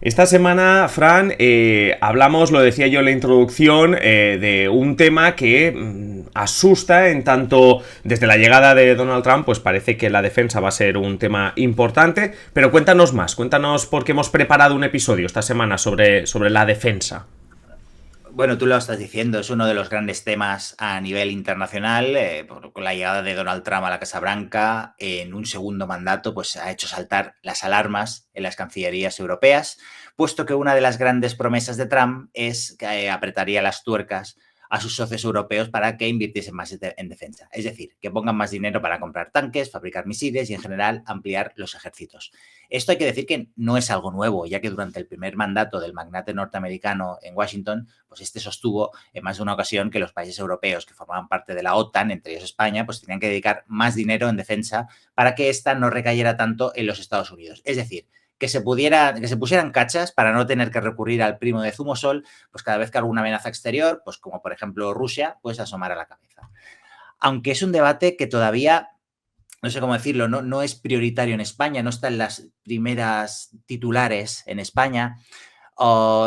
Esta semana, Fran, hablamos, lo decía yo en la introducción, de un tema que asusta en tanto desde la llegada de Donald Trump, pues parece que la defensa va a ser un tema importante, pero cuéntanos más, cuéntanos porque hemos preparado un episodio esta semana sobre la defensa. Bueno, tú lo estás diciendo, es uno de los grandes temas a nivel internacional. Con la llegada de Donald Trump a la Casa Blanca en un segundo mandato, pues ha hecho saltar las alarmas en las cancillerías europeas, puesto que una de las grandes promesas de Trump es que apretaría las tuercas a sus socios europeos para que invirtiesen más en defensa. Es decir, que pongan más dinero para comprar tanques, fabricar misiles y en general ampliar los ejércitos. Esto hay que decir que no es algo nuevo, ya que durante el primer mandato del magnate norteamericano en Washington, pues este sostuvo en más de una ocasión que los países europeos que formaban parte de la OTAN, entre ellos España, pues tenían que dedicar más dinero en defensa para que ésta no recayera tanto en los Estados Unidos. Es decir, que se pusieran cachas para no tener que recurrir al primo de Zumosol, pues cada vez que alguna amenaza exterior, pues como por ejemplo Rusia, pues asomara la cabeza. Aunque es un debate que todavía no sé cómo decirlo, no es prioritario en España, no está en las primeras titulares en España,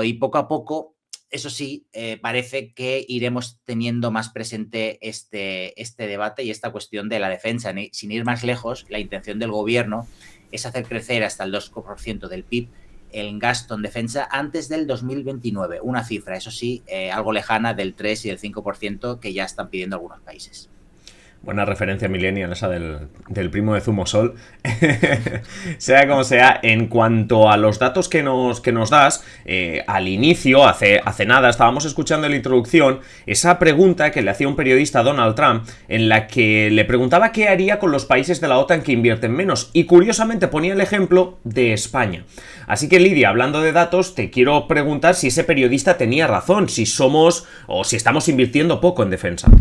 y poco a poco, eso sí, parece que iremos teniendo más presente este debate y esta cuestión de la defensa. Sin ir más lejos, la intención del gobierno es hacer crecer hasta el 2% del PIB el gasto en defensa antes del 2029, una cifra, eso sí, algo lejana del 3 y el 5% que ya están pidiendo algunos países. Buena referencia millennial esa del primo de Zumosol. Sea como sea, en cuanto a los datos que nos das, al inicio, hace nada, estábamos escuchando en la introducción esa pregunta que le hacía un periodista a Donald Trump, en la que le preguntaba qué haría con los países de la OTAN que invierten menos. Y curiosamente ponía el ejemplo de España. Así que, Lidia, hablando de datos, te quiero preguntar si ese periodista tenía razón, si somos o si estamos invirtiendo poco en defensa.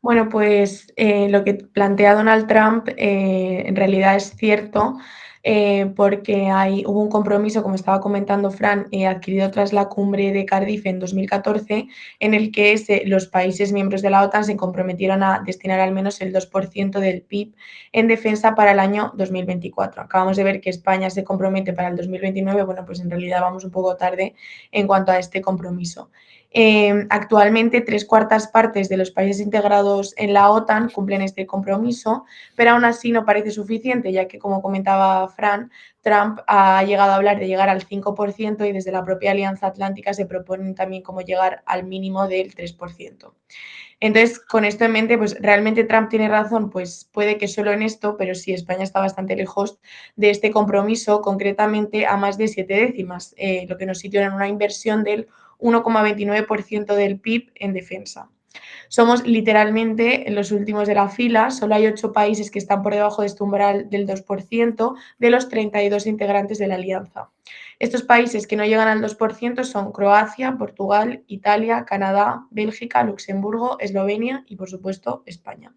Bueno, pues lo que plantea Donald Trump en realidad es cierto, porque hubo un compromiso, como estaba comentando Fran, adquirido tras la cumbre de Cardiff en 2014, en el que los países miembros de la OTAN se comprometieron a destinar al menos el 2% del PIB en defensa para el año 2024. Acabamos de ver que España se compromete para el 2029, bueno, pues en realidad vamos un poco tarde en cuanto a este compromiso. Actualmente, tres cuartas partes de los países integrados en la OTAN cumplen este compromiso, pero aún así no parece suficiente, ya que, como comentaba Fran, Trump ha llegado a hablar de llegar al 5% y desde la propia Alianza Atlántica se proponen también cómo llegar al mínimo del 3%. Entonces, con esto en mente, pues realmente Trump tiene razón, pues puede que solo en esto, pero sí, España está bastante lejos de este compromiso, concretamente a más de 7 décimas, lo que nos sitúa en una inversión del 1,29% del PIB en defensa. Somos literalmente los últimos de la fila, solo hay 8 países que están por debajo de este umbral del 2% de los 32 integrantes de la alianza. Estos países que no llegan al 2% son Croacia, Portugal, Italia, Canadá, Bélgica, Luxemburgo, Eslovenia y, por supuesto, España.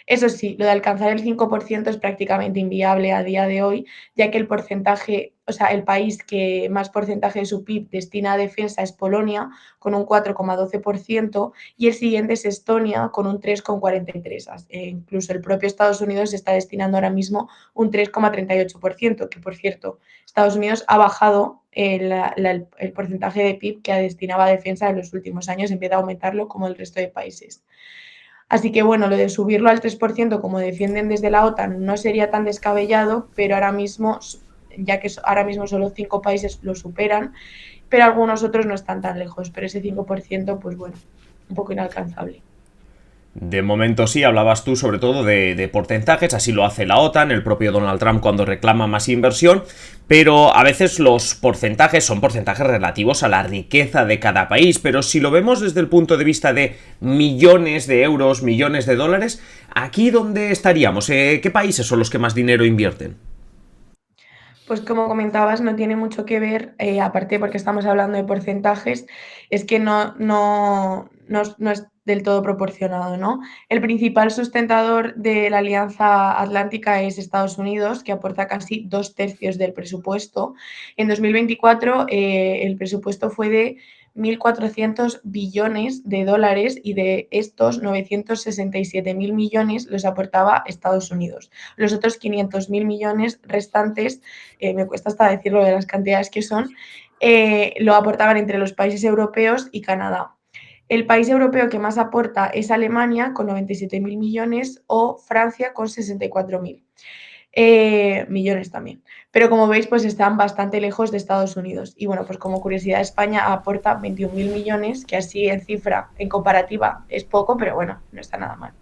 Eso sí, lo de alcanzar el 5% es prácticamente inviable a día de hoy, ya que el porcentaje, o sea, el país que más porcentaje de su PIB destina a defensa es Polonia, con un 4,12%, y el siguiente es Estonia, con un 3,43%. Incluso el propio Estados Unidos está destinando ahora mismo un 3,38%, que por cierto, Estados Unidos ha bajado el porcentaje de PIB que destinaba a defensa en los últimos años, en vez de aumentarlo como el resto de países. Así que bueno, lo de subirlo al 3%, como defienden desde la OTAN, no sería tan descabellado, pero ahora mismo, ya que ahora mismo solo 5 países lo superan, pero algunos otros no están tan lejos, pero ese 5%, pues bueno, un poco inalcanzable. De momento sí, hablabas tú sobre todo de porcentajes, así lo hace la OTAN, el propio Donald Trump cuando reclama más inversión, pero a veces los porcentajes son porcentajes relativos a la riqueza de cada país, pero si lo vemos desde el punto de vista de millones de euros, millones de dólares, ¿aquí dónde estaríamos? ¿Qué países son los que más dinero invierten? Pues como comentabas, no tiene mucho que ver, aparte porque estamos hablando de porcentajes, es que no es del todo proporcionado, ¿no? El principal sustentador de la Alianza Atlántica es Estados Unidos, que aporta casi 2/3 del presupuesto. En 2024 el presupuesto fue de 1.400 billones de dólares y de estos 967.000 millones los aportaba Estados Unidos. Los otros 500.000 millones restantes, me cuesta hasta decirlo de las cantidades que son, lo aportaban entre los países europeos y Canadá. El país europeo que más aporta es Alemania, con 97.000 millones, o Francia, con 64.000 millones también. Pero como veis, pues están bastante lejos de Estados Unidos. Y bueno, pues como curiosidad, España aporta 21.000 millones, que así en cifra, en comparativa, es poco, pero bueno, no está nada mal.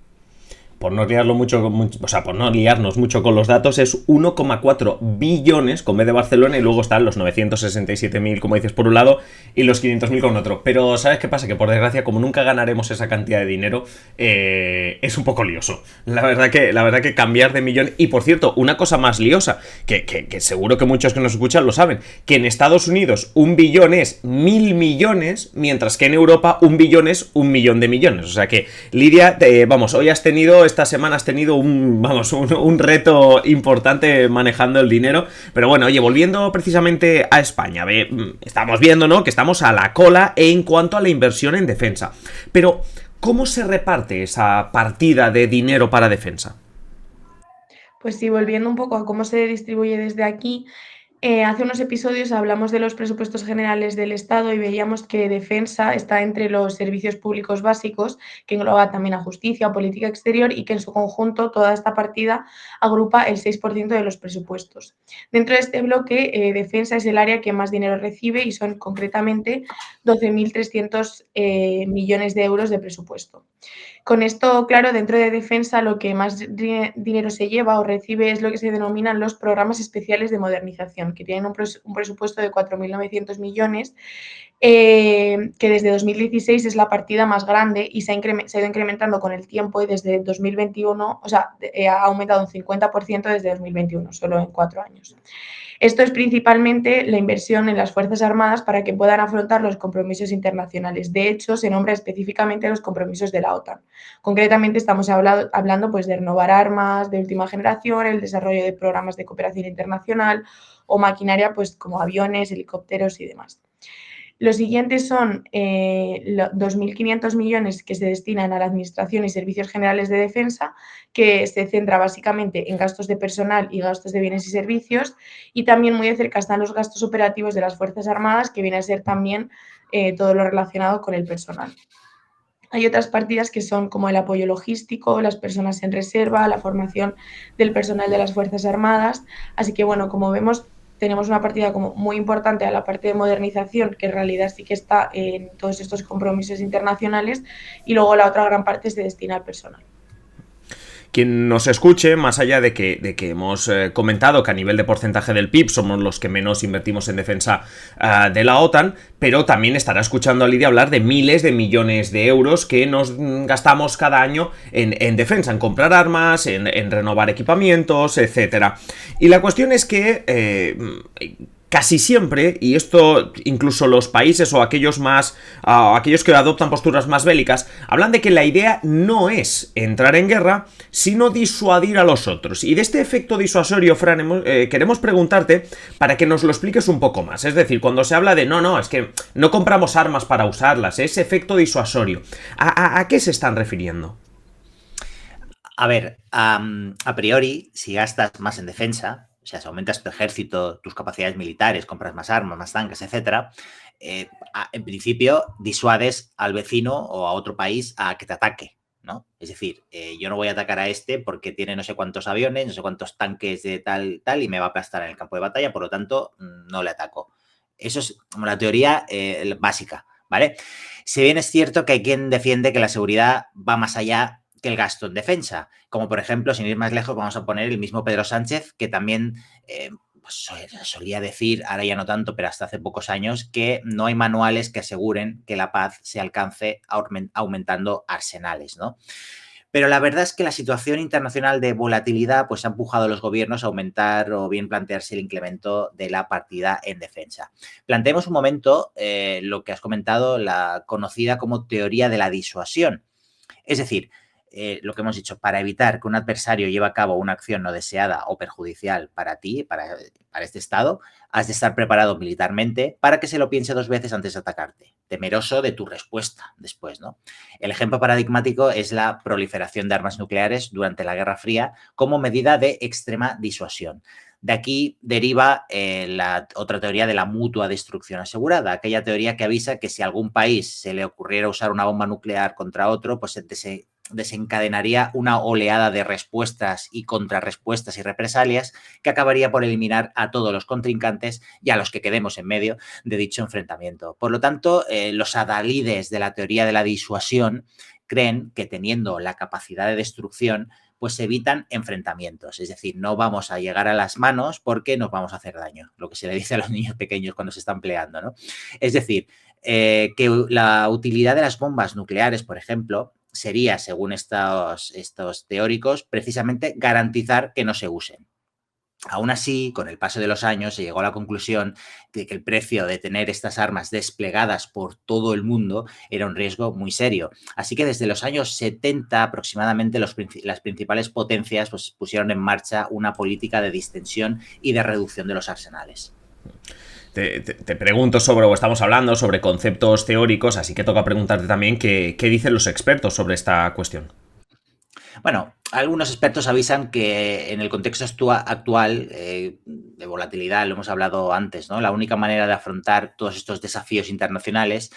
Por no liarlo mucho, o sea, por no liarnos mucho con los datos, es 1,4 billones con B de Barcelona y luego están los 967.000, como dices, por un lado y los 500.000 con otro. Pero ¿sabes qué pasa? Que por desgracia, como nunca ganaremos esa cantidad de dinero, es un poco lioso. La verdad que cambiar de millón... Y por cierto, una cosa más liosa, que seguro que muchos que nos escuchan lo saben, que en Estados Unidos 1 billón es 1.000 millones, mientras que en Europa 1 billón es 1 millón de millones. O sea que, Lidia, vamos, hoy esta semana has tenido un reto importante manejando el dinero. Pero bueno, oye, volviendo precisamente a España, estamos viendo, ¿no?, que estamos a la cola en cuanto a la inversión en defensa. Pero, ¿cómo se reparte esa partida de dinero para defensa? Pues sí, volviendo un poco a cómo se distribuye desde aquí, hace unos episodios hablamos de los presupuestos generales del Estado y veíamos que defensa está entre los servicios públicos básicos, que engloba también a justicia o política exterior, y que en su conjunto toda esta partida agrupa el 6% de los presupuestos. Dentro de este bloque, defensa es el área que más dinero recibe y son concretamente 12.300 millones de euros de presupuesto. Con esto, claro, dentro de defensa lo que más dinero se lleva o recibe es lo que se denominan los programas especiales de modernización, que tienen un presupuesto de 4.900 millones, que desde 2016 es la partida más grande y se ha ido incrementando con el tiempo, y desde 2021, o sea, ha aumentado un 50% desde 2021, solo en 4 años. Esto es principalmente la inversión en las Fuerzas Armadas para que puedan afrontar los compromisos internacionales. De hecho, se nombra específicamente los compromisos de la OTAN. Concretamente, estamos hablando pues, de renovar armas de última generación, el desarrollo de programas de cooperación internacional o maquinaria pues, como aviones, helicópteros y demás. Los siguientes son 2.500 millones que se destinan a la Administración y Servicios Generales de Defensa, que se centra básicamente en gastos de personal y gastos de bienes y servicios, y también muy de cerca están los gastos operativos de las Fuerzas Armadas, que viene a ser también todo lo relacionado con el personal. Hay otras partidas que son como el apoyo logístico, las personas en reserva, la formación del personal de las Fuerzas Armadas. Así que, bueno, como vemos, tenemos una partida como muy importante a la parte de modernización, que en realidad sí que está en todos estos compromisos internacionales, y luego la otra gran parte se destina al personal. Quien nos escuche, más allá de que hemos comentado que a nivel de porcentaje del PIB somos los que menos invertimos en defensa de la OTAN, pero también estará escuchando a Lidia hablar de miles de millones de euros que nos gastamos cada año en defensa, en comprar armas, en renovar equipamientos, etcétera. Y la cuestión es que casi siempre, y esto incluso los países o aquellos que adoptan posturas más bélicas, hablan de que la idea no es entrar en guerra, sino disuadir a los otros. Y de este efecto disuasorio, Fran, queremos preguntarte para que nos lo expliques un poco más. Es decir, cuando se habla de no, es que no compramos armas para usarlas, ese efecto disuasorio, ¿a qué se están refiriendo? A ver, a priori, si gastas más en defensa, o sea, si aumentas tu ejército, tus capacidades militares, compras más armas, más tanques, etcétera, en principio disuades al vecino o a otro país a que te ataque, ¿no? Es decir, yo no voy a atacar a este porque tiene no sé cuántos aviones, no sé cuántos tanques de tal y me va a aplastar en el campo de batalla, por lo tanto, no le ataco. Eso es como la teoría básica, ¿vale? Si bien es cierto que hay quien defiende que la seguridad va más allá que el gasto en defensa. Como por ejemplo, sin ir más lejos, vamos a poner el mismo Pedro Sánchez, que también solía decir, ahora ya no tanto, pero hasta hace pocos años, que no hay manuales que aseguren que la paz se alcance aumentando arsenales, ¿no? Pero la verdad es que la situación internacional de volatilidad pues ha empujado a los gobiernos a aumentar o bien plantearse el incremento de la partida en defensa. Planteemos un momento lo que has comentado, la conocida como teoría de la disuasión. Es decir, lo que hemos dicho, para evitar que un adversario lleve a cabo una acción no deseada o perjudicial para ti, para este Estado, has de estar preparado militarmente para que se lo piense 2 veces antes de atacarte, temeroso de tu respuesta después, ¿no? El ejemplo paradigmático es la proliferación de armas nucleares durante la Guerra Fría como medida de extrema disuasión. De aquí deriva la otra teoría de la mutua destrucción asegurada, aquella teoría que avisa que si a algún país se le ocurriera usar una bomba nuclear contra otro, pues se desencadenaría una oleada de respuestas y contrarrespuestas y represalias que acabaría por eliminar a todos los contrincantes y a los que quedemos en medio de dicho enfrentamiento. Por lo tanto, los adalides de la teoría de la disuasión creen que teniendo la capacidad de destrucción, pues se evitan enfrentamientos. Es decir, no vamos a llegar a las manos porque nos vamos a hacer daño, lo que se le dice a los niños pequeños cuando se están peleando, ¿no? Es decir, que la utilidad de las bombas nucleares, por ejemplo, sería, según estos teóricos, precisamente garantizar que no se usen. Aún así, con el paso de los años, se llegó a la conclusión de que el precio de tener estas armas desplegadas por todo el mundo era un riesgo muy serio. Así que desde los años 70 aproximadamente las principales potencias pues, pusieron en marcha una política de distensión y de reducción de los arsenales. Te pregunto sobre, o estamos hablando sobre conceptos teóricos, así que toca preguntarte también qué dicen los expertos sobre esta cuestión. Bueno, algunos expertos avisan que en el contexto actual de volatilidad, lo hemos hablado antes, ¿no? La única manera de afrontar todos estos desafíos internacionales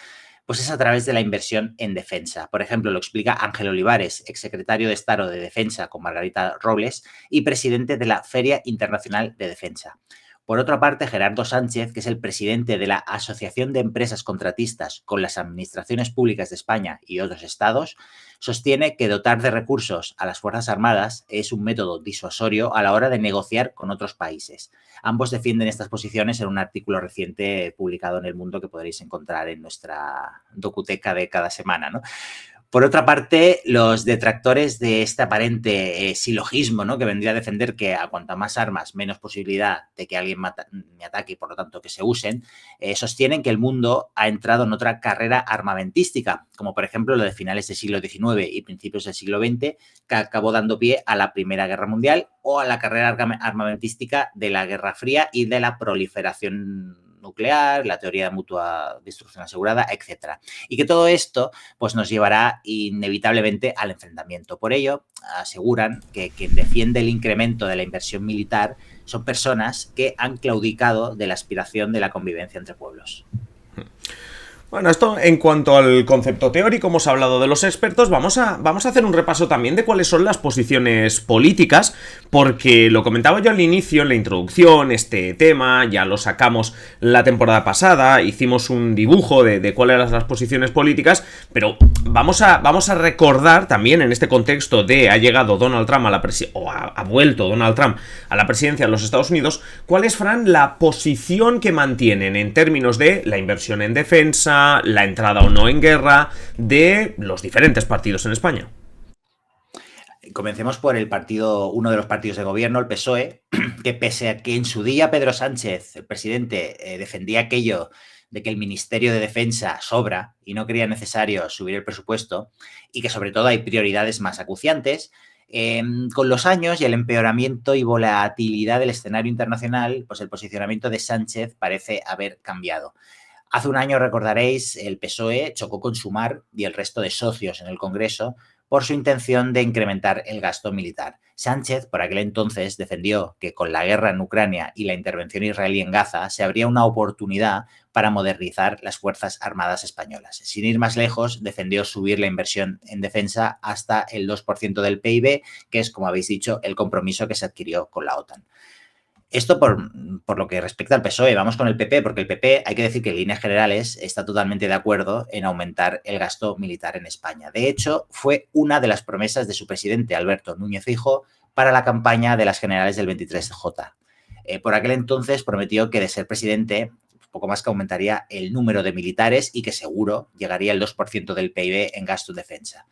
pues es a través de la inversión en defensa. Por ejemplo, lo explica Ángel Olivares, exsecretario de Estado de Defensa con Margarita Robles y presidente de la Feria Internacional de Defensa. Por otra parte, Gerardo Sánchez, que es el presidente de la Asociación de Empresas Contratistas con las Administraciones Públicas de España y otros estados, sostiene que dotar de recursos a las Fuerzas Armadas es un método disuasorio a la hora de negociar con otros países. Ambos defienden estas posiciones en un artículo reciente publicado en El Mundo que podréis encontrar en nuestra docuteca de cada semana, ¿no? Por otra parte, los detractores de este aparente silogismo, ¿no? Que vendría a defender que a cuanta más armas, menos posibilidad de que alguien me ataque y por lo tanto que se usen, sostienen que el mundo ha entrado en otra carrera armamentística, como por ejemplo lo de finales del siglo XIX y principios del siglo XX, que acabó dando pie a la Primera Guerra Mundial o a la carrera armamentística de la Guerra Fría y de la proliferación nuclear, la teoría de mutua destrucción asegurada, etcétera. Y que todo esto pues, nos llevará inevitablemente al enfrentamiento. Por ello, aseguran que quien defiende el incremento de la inversión militar son personas que han claudicado de la aspiración de la convivencia entre pueblos. Bueno, esto en cuanto al concepto teórico, hemos hablado de los expertos, vamos a hacer un repaso también de cuáles son las posiciones políticas, porque lo comentaba yo al inicio, en la introducción, este tema, ya lo sacamos la temporada pasada, hicimos un dibujo de cuáles eran las posiciones políticas, pero vamos a recordar también en este contexto de ha llegado Donald Trump a la presidencia, o ha vuelto Donald Trump a la presidencia de los Estados Unidos, cuál es, Fran, la posición que mantienen en términos de la inversión en defensa, la entrada o no en guerra de los diferentes partidos en España. Comencemos por uno de los partidos de gobierno, el PSOE, que pese a que en su día Pedro Sánchez, el presidente, defendía aquello de que el Ministerio de Defensa sobra y no creía necesario subir el presupuesto y que sobre todo hay prioridades más acuciantes, con los años y el empeoramiento y volatilidad del escenario internacional, pues el posicionamiento de Sánchez parece haber cambiado. Hace un año, recordaréis, el PSOE chocó con Sumar y el resto de socios en el Congreso por su intención de incrementar el gasto militar. Sánchez, por aquel entonces, defendió que con la guerra en Ucrania y la intervención israelí en Gaza se abría una oportunidad para modernizar las Fuerzas Armadas españolas. Sin ir más lejos, defendió subir la inversión en defensa hasta el 2% del PIB, que es, como habéis dicho, el compromiso que se adquirió con la OTAN. Esto por lo que respecta al PSOE. Vamos con el PP, porque el PP, hay que decir que en líneas generales está totalmente de acuerdo en aumentar el gasto militar en España. De hecho, fue una de las promesas de su presidente, Alberto Núñez Feijóo, para la campaña de las generales del 23J. Por aquel entonces prometió que de ser presidente, poco más que aumentaría el número de militares y que seguro llegaría el 2% del PIB en gasto en defensa.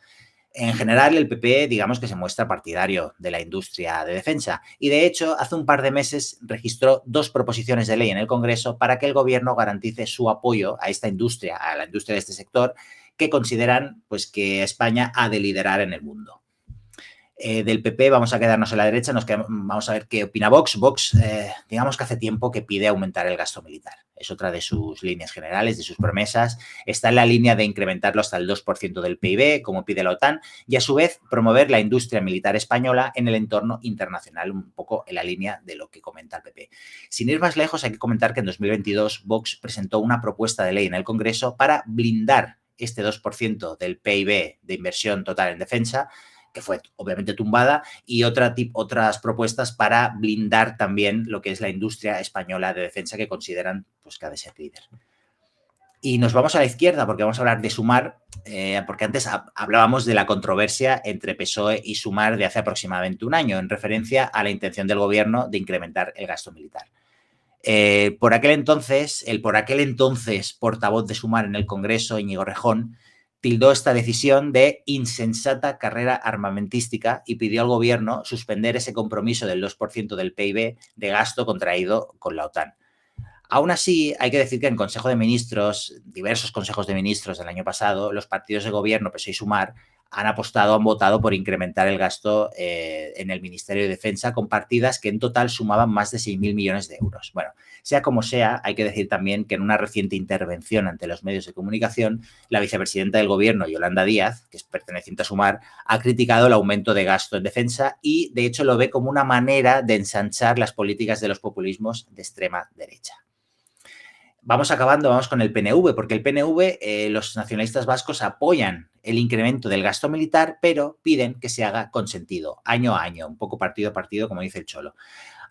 En general, el PP, digamos que se muestra partidario de la industria de defensa y, de hecho, hace un par de meses registró 2 proposiciones de ley en el Congreso para que el Gobierno garantice su apoyo a esta industria, a la industria de este sector, que consideran pues, que España ha de liderar en el mundo. Del PP vamos a quedarnos a la derecha, vamos a ver qué opina Vox. Vox, digamos que hace tiempo que pide aumentar el gasto militar. Es otra de sus líneas generales, de sus promesas. Está en la línea de incrementarlo hasta el 2% del PIB, como pide la OTAN, y a su vez promover la industria militar española en el entorno internacional, un poco en la línea de lo que comenta el PP. Sin ir más lejos, hay que comentar que en 2022 Vox presentó una propuesta de ley en el Congreso para blindar este 2% del PIB de inversión total en defensa, que fue obviamente tumbada, y otras propuestas para blindar también lo que es la industria española de defensa, que consideran pues, que ha de ser líder. Y nos vamos a la izquierda porque vamos a hablar de Sumar, porque antes hablábamos de la controversia entre PSOE y Sumar de hace aproximadamente un año, en referencia a la intención del gobierno de incrementar el gasto militar. Por aquel entonces portavoz de Sumar en el Congreso, Íñigo Rejón, tildó esta decisión de insensata carrera armamentística y pidió al gobierno suspender ese compromiso del 2% del PIB de gasto contraído con la OTAN. Aún así, hay que decir que en Consejo de Ministros, diversos consejos de ministros del año pasado, los partidos de gobierno, PSOE y Sumar, han votado por incrementar el gasto en el Ministerio de Defensa con partidas que en total sumaban más de 6.000 millones de euros. Bueno, sea como sea, hay que decir también que en una reciente intervención ante los medios de comunicación, la vicepresidenta del Gobierno, Yolanda Díaz, que es perteneciente a Sumar, ha criticado el aumento de gasto en defensa y, de hecho, lo ve como una manera de ensanchar las políticas de los populismos de extrema derecha. Vamos con el PNV, porque el PNV, los nacionalistas vascos apoyan el incremento del gasto militar, pero piden que se haga con sentido, año a año, un poco partido a partido, como dice el Cholo.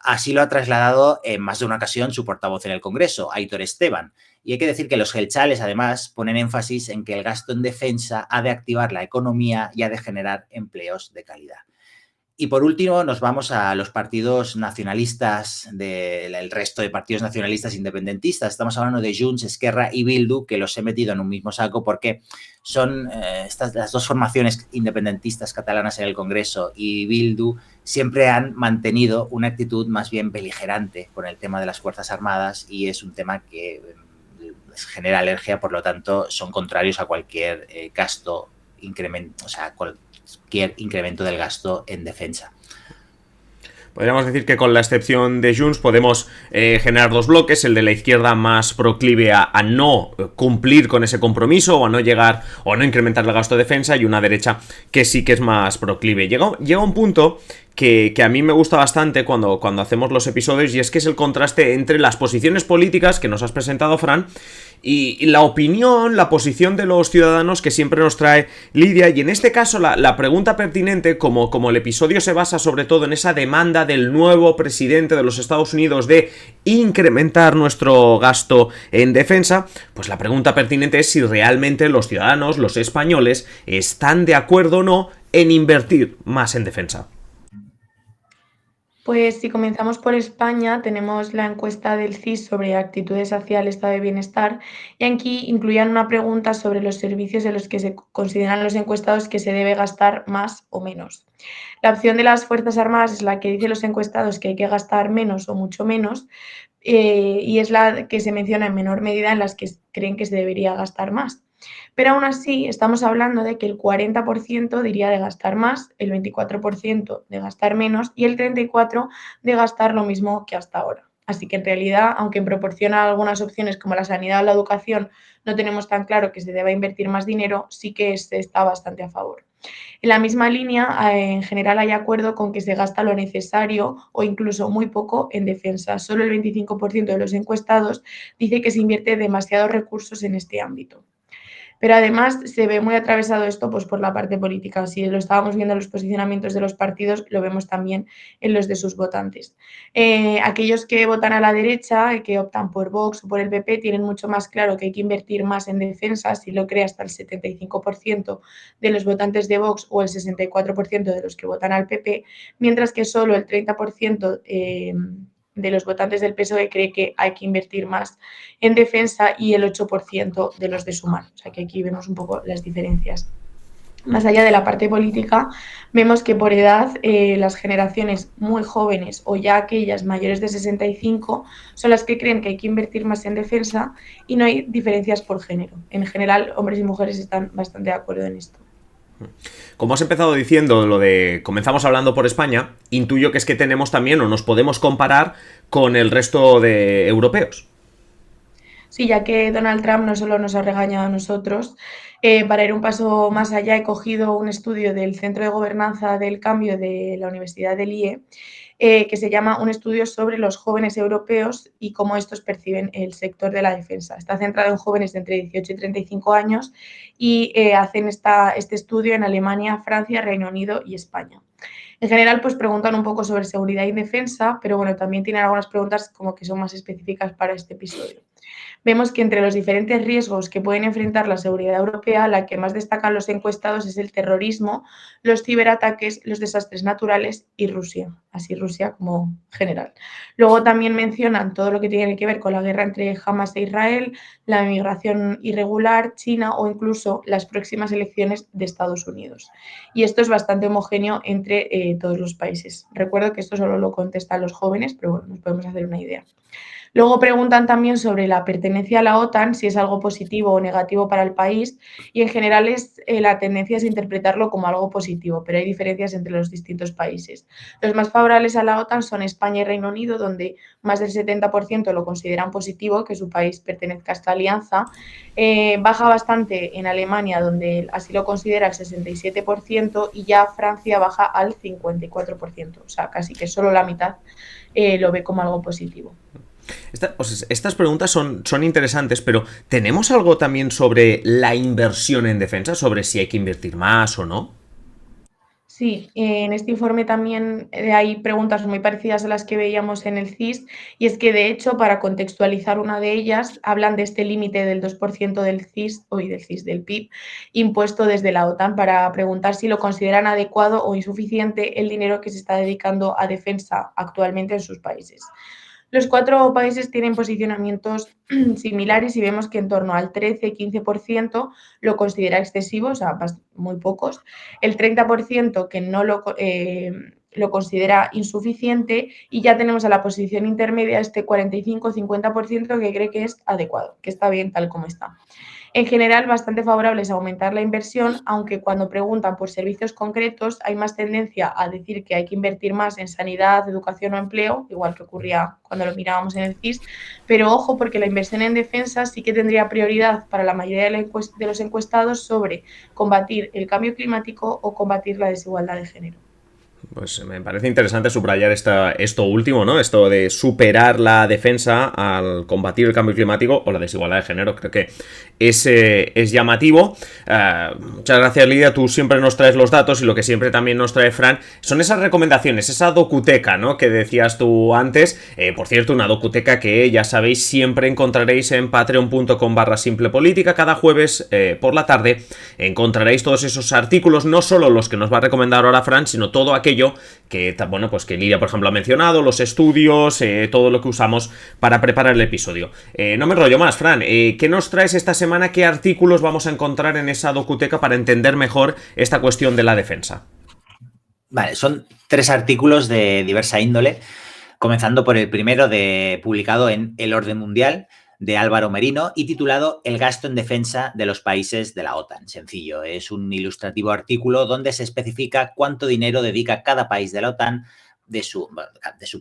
Así lo ha trasladado en más de una ocasión su portavoz en el Congreso, Aitor Esteban. Y hay que decir que los jeltzales, además, ponen énfasis en que el gasto en defensa ha de activar la economía y ha de generar empleos de calidad. Y por último, nos vamos a los partidos nacionalistas, el resto de partidos nacionalistas independentistas. Estamos hablando de Junts, Esquerra y Bildu, que los he metido en un mismo saco porque son las dos formaciones independentistas catalanas en el Congreso, y Bildu siempre han mantenido una actitud más bien beligerante con el tema de las Fuerzas Armadas, y es un tema que les genera alergia, por lo tanto son contrarios a cualquier gasto incremento, o sea, cualquier incremento del gasto en defensa. Podríamos decir que con la excepción de Junts podemos generar dos bloques, el de la izquierda más proclive a no cumplir con ese compromiso o a no llegar o a no incrementar el gasto de defensa, y una derecha que sí que es más proclive. Llega un punto que a mí me gusta bastante cuando hacemos los episodios, y es que es el contraste entre las posiciones políticas que nos has presentado, Fran, y la opinión, la posición de los ciudadanos que siempre nos trae Lidia. Y en este caso la pregunta pertinente, como el episodio se basa sobre todo en esa demanda del nuevo presidente de los Estados Unidos de incrementar nuestro gasto en defensa, pues la pregunta pertinente es si realmente los ciudadanos, los españoles, están de acuerdo o no en invertir más en defensa. Pues si comenzamos por España, tenemos la encuesta del CIS sobre actitudes hacia el estado de bienestar, y aquí incluían una pregunta sobre los servicios en los que se consideran los encuestados que se debe gastar más o menos. La opción de las Fuerzas Armadas es la que dicen los encuestados que hay que gastar menos o mucho menos, y es la que se menciona en menor medida en las que creen que se debería gastar más. Pero aún así estamos hablando de que el 40% diría de gastar más, el 24% de gastar menos y el 34% de gastar lo mismo que hasta ahora. Así que en realidad, aunque en proporción a algunas opciones como la sanidad o la educación no tenemos tan claro que se deba invertir más dinero, sí que se está bastante a favor. En la misma línea, en general hay acuerdo con que se gasta lo necesario o incluso muy poco en defensa. Solo el 25% de los encuestados dice que se invierte demasiados recursos en este ámbito. Pero además se ve muy atravesado esto pues, por la parte política. Si lo estábamos viendo en los posicionamientos de los partidos, lo vemos también en los de sus votantes. Aquellos que votan a la derecha, que optan por Vox o por el PP, tienen mucho más claro que hay que invertir más en defensa, si lo cree hasta el 75% de los votantes de Vox o el 64% de los que votan al PP, mientras que solo el 30% de los votantes del PSOE cree que hay que invertir más en defensa, y el 8% de los de Sumar. O sea que aquí vemos un poco las diferencias. Más allá de la parte política, vemos que por edad las generaciones muy jóvenes o ya aquellas mayores de 65 son las que creen que hay que invertir más en defensa y no hay diferencias por género. En general, hombres y mujeres están bastante de acuerdo en esto. Como has empezado diciendo lo de comenzamos hablando por España, intuyo que es que tenemos también o nos podemos comparar con el resto de europeos. Sí, ya que Donald Trump no solo nos ha regañado a nosotros, para ir un paso más allá he cogido un estudio del Centro de Gobernanza del Cambio de la Universidad del IE, que se llama Un estudio sobre los jóvenes europeos y cómo estos perciben el sector de la defensa. Está centrado en jóvenes de entre 18 y 35 años y hacen este estudio en Alemania, Francia, Reino Unido y España. En general, pues preguntan un poco sobre seguridad y defensa, pero bueno, también tienen algunas preguntas como que son más específicas para este episodio. Vemos que entre los diferentes riesgos que pueden enfrentar la seguridad europea, la que más destacan los encuestados es el terrorismo, los ciberataques, los desastres naturales y Rusia, así Rusia como general. Luego también mencionan todo lo que tiene que ver con la guerra entre Hamas e Israel, la migración irregular, China o incluso las próximas elecciones de Estados Unidos. Y esto es bastante homogéneo entre todos los países. Recuerdo que esto solo lo contestan los jóvenes, pero bueno, nos podemos hacer una idea. Luego preguntan también sobre la pertenencia a la OTAN, si es algo positivo o negativo para el país, y en general la tendencia es interpretarlo como algo positivo, pero hay diferencias entre los distintos países. Los más favorables a la OTAN son España y Reino Unido, donde más del 70% lo consideran positivo, que su país pertenezca a esta alianza. Baja bastante en Alemania, donde así lo considera el 67%, y ya Francia baja al 54%, o sea, casi que solo la mitad lo ve como algo positivo. Estas preguntas son interesantes, pero ¿tenemos algo también sobre la inversión en defensa? ¿Sobre si hay que invertir más o no? Sí, en este informe también hay preguntas muy parecidas a las que veíamos en el CIS, y es que de hecho, para contextualizar una de ellas, hablan de este límite del 2% del CIS, del PIB, impuesto desde la OTAN, para preguntar si lo consideran adecuado o insuficiente el dinero que se está dedicando a defensa actualmente en sus países. Los 4 países tienen posicionamientos similares y vemos que en torno al 13-15% lo considera excesivo, o sea, muy pocos. El 30% que no lo considera insuficiente, y ya tenemos a la posición intermedia este 45-50% que cree que es adecuado, que está bien tal como está. En general, bastante favorables a aumentar la inversión, aunque cuando preguntan por servicios concretos hay más tendencia a decir que hay que invertir más en sanidad, educación o empleo, igual que ocurría cuando lo mirábamos en el CIS, pero ojo, porque la inversión en defensa sí que tendría prioridad para la mayoría de los encuestados sobre combatir el cambio climático o combatir la desigualdad de género. Pues me parece interesante subrayar esto último, ¿no? Esto de superar la defensa al combatir el cambio climático o la desigualdad de género. Creo que es llamativo. Muchas gracias, Lidia. Tú siempre nos traes los datos, y lo que siempre también nos trae Fran son esas recomendaciones, esa docuteca, ¿no? Que decías tú antes. Por cierto, una docuteca que, ya sabéis, siempre encontraréis en patreon.com/simplepolítica. Cada jueves por la tarde encontraréis todos esos artículos, no solo los que nos va a recomendar ahora Fran, sino todo aquello que, bueno, pues que Lidia, por ejemplo, ha mencionado, los estudios, todo lo que usamos para preparar el episodio. No me enrollo más, Fran, ¿qué nos traes esta semana? ¿Qué artículos vamos a encontrar en esa docuteca para entender mejor esta cuestión de la defensa? Vale, son 3 artículos de diversa índole, comenzando por el primero publicado en El Orden Mundial, de Álvaro Merino, y titulado El gasto en defensa de los países de la OTAN. Sencillo, es un ilustrativo artículo donde se especifica cuánto dinero dedica cada país de la OTAN de su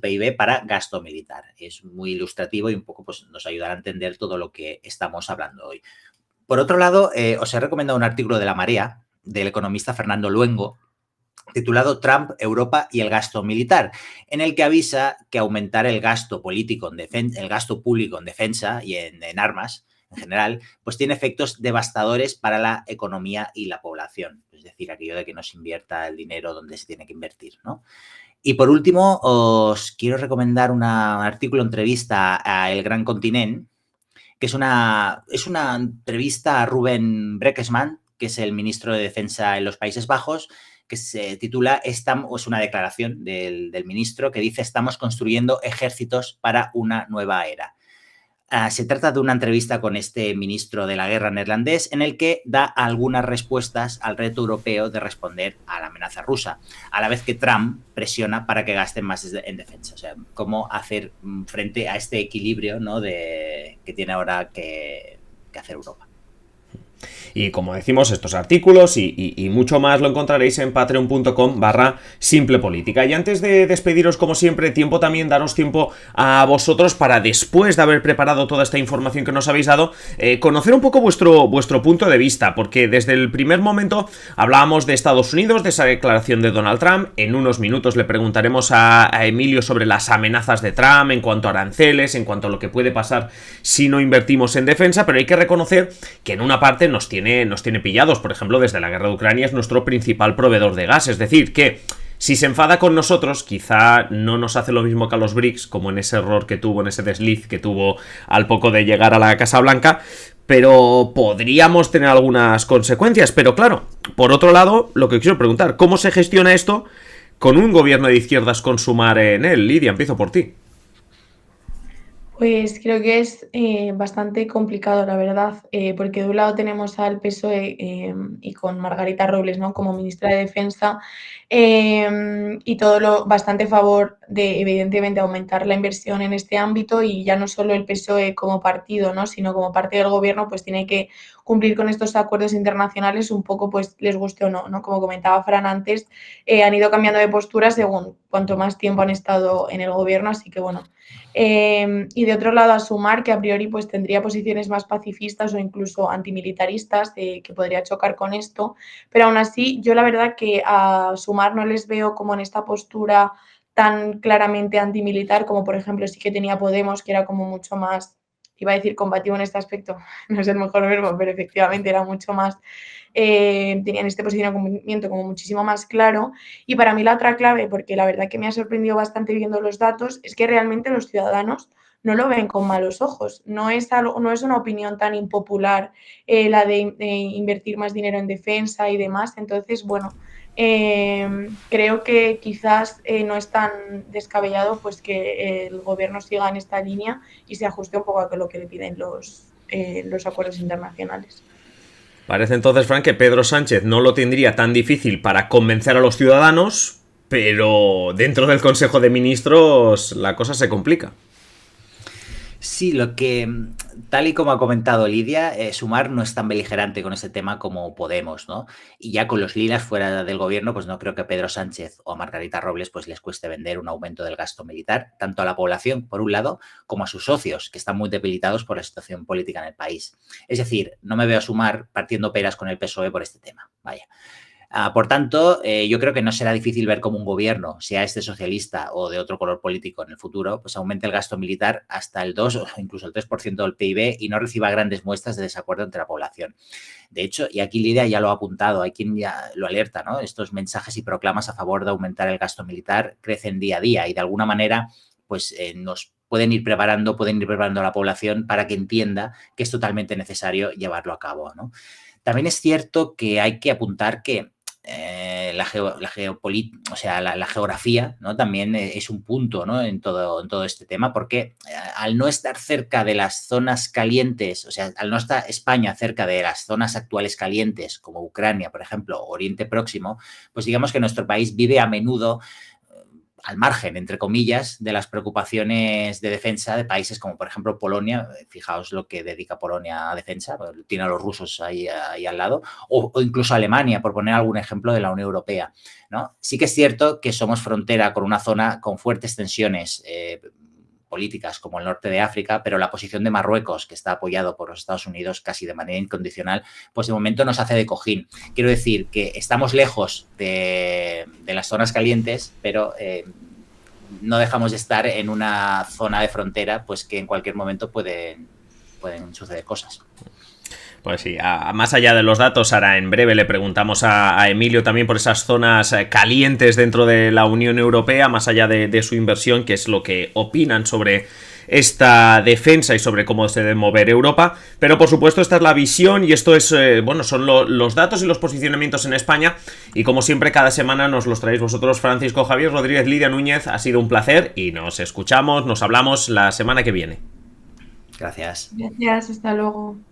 PIB para gasto militar. Es muy ilustrativo y un poco pues, nos ayudará a entender todo lo que estamos hablando hoy. Por otro lado, os he recomendado un artículo de La Marea, del economista Fernando Luengo, titulado Trump, Europa y el gasto militar, en el que avisa que aumentar el gasto político el gasto público en defensa y en armas en general, pues tiene efectos devastadores para la economía y la población. Es decir, aquello de que no se invierta el dinero donde se tiene que invertir, ¿no? Y por último, os quiero recomendar un artículo, entrevista a El Gran Continent, que es una entrevista a Ruben Breckesman, que es el ministro de Defensa en los Países Bajos, que se titula, es una declaración del ministro que dice: estamos construyendo ejércitos para una nueva era. Se trata de una entrevista con este ministro de la guerra neerlandés en el que da algunas respuestas al reto europeo de responder a la amenaza rusa, a la vez que Trump presiona para que gasten más en defensa. O sea, cómo hacer frente a este equilibrio, ¿no?, que tiene ahora que hacer Europa. Y como decimos, estos artículos y mucho más lo encontraréis en patreon.com/simplepolítica. Y antes de despediros, como siempre, daros tiempo a vosotros para, después de haber preparado toda esta información que nos habéis dado, conocer un poco vuestro punto de vista, porque desde el primer momento hablábamos de Estados Unidos, de esa declaración de Donald Trump. En unos minutos le preguntaremos a Emilio sobre las amenazas de Trump en cuanto a aranceles, en cuanto a lo que puede pasar si no invertimos en defensa, pero hay que reconocer que en una parte nos tiene pillados. Por ejemplo, desde la guerra de Ucrania es nuestro principal proveedor de gas, es decir, que si se enfada con nosotros, quizá no nos hace lo mismo que a los BRICS, como en ese error que tuvo, en ese desliz que tuvo al poco de llegar a la Casa Blanca, pero podríamos tener algunas consecuencias. Pero claro, por otro lado, lo que quiero preguntar, ¿cómo se gestiona esto con un gobierno de izquierdas con Sumar en él? Lidia, empiezo por ti. Pues creo que es bastante complicado, la verdad, porque de un lado tenemos al PSOE y con Margarita Robles, ¿no?, como ministra de Defensa, y todo lo bastante a favor de, evidentemente, aumentar la inversión en este ámbito, y ya no solo el PSOE como partido, ¿no?, sino como parte del gobierno, pues tiene que cumplir con estos acuerdos internacionales un poco, pues les guste o no, ¿no? Como comentaba Fran antes, han ido cambiando de postura según cuanto más tiempo han estado en el gobierno, así que bueno. Y de otro lado, a Sumar, que a priori pues tendría posiciones más pacifistas o incluso antimilitaristas, que podría chocar con esto, pero aún así yo la verdad que a Sumar no les veo como en esta postura tan claramente antimilitar como por ejemplo sí que tenía Podemos, que era como mucho más, iba a decir combativo en este aspecto, no es el mejor verbo, pero efectivamente era mucho más, tenían este posicionamiento como muchísimo más claro. Y para mí la otra clave, porque la verdad que me ha sorprendido bastante viendo los datos, es que realmente los ciudadanos no lo ven con malos ojos. No es una opinión tan impopular la de invertir más dinero en defensa y demás. Entonces, bueno, creo que quizás no es tan descabellado pues que el gobierno siga en esta línea y se ajuste un poco a lo que le piden los acuerdos internacionales. Parece entonces, Frank, que Pedro Sánchez no lo tendría tan difícil para convencer a los ciudadanos, pero dentro del Consejo de Ministros la cosa se complica. Sí, tal y como ha comentado Lidia, Sumar no es tan beligerante con este tema como Podemos, ¿no? Y ya con los lilas fuera del gobierno, pues no creo que a Pedro Sánchez o a Margarita Robles pues les cueste vender un aumento del gasto militar, tanto a la población, por un lado, como a sus socios, que están muy debilitados por la situación política en el país. Es decir, no me veo a Sumar partiendo peras con el PSOE por este tema, vaya. Por tanto, yo creo que no será difícil ver cómo un gobierno, sea este socialista o de otro color político en el futuro, pues aumente el gasto militar hasta el 2 o incluso el 3% del PIB y no reciba grandes muestras de desacuerdo entre la población. De hecho, y aquí Lidia ya lo ha apuntado, hay quien ya lo alerta, ¿no? Estos mensajes y proclamas a favor de aumentar el gasto militar crecen día a día y de alguna manera pues nos pueden ir preparando a la población para que entienda que es totalmente necesario llevarlo a cabo, ¿no? También es cierto que hay que apuntar que la geografía, ¿no?, también es un punto, ¿no?, en todo este tema, porque al no estar cerca de las zonas calientes, o sea, al no estar España cerca de las zonas actuales calientes, como Ucrania, por ejemplo, o Oriente Próximo, pues digamos que nuestro país vive a menudo al margen, entre comillas, de las preocupaciones de defensa de países como, por ejemplo, Polonia. Fijaos lo que dedica Polonia a defensa, tiene a los rusos ahí al lado, o incluso Alemania, por poner algún ejemplo de la Unión Europea, ¿no? Sí que es cierto que somos frontera con una zona con fuertes tensiones políticas como el norte de África, pero la posición de Marruecos, que está apoyado por los Estados Unidos casi de manera incondicional, pues de momento nos hace de cojín. Quiero decir que estamos lejos de las zonas calientes, pero no dejamos de estar en una zona de frontera, pues que en cualquier momento pueden suceder cosas. Pues sí, más allá de los datos, ahora en breve le preguntamos a Emilio también por esas zonas calientes dentro de la Unión Europea, más allá de su inversión, qué es lo que opinan sobre esta defensa y sobre cómo se debe mover Europa. Pero por supuesto esta es la visión y esto es, son los datos y los posicionamientos en España, y como siempre cada semana nos los traéis vosotros, Francisco Javier Rodríguez, Lidia Núñez. Ha sido un placer y nos escuchamos, nos hablamos la semana que viene. Gracias. Gracias, hasta luego.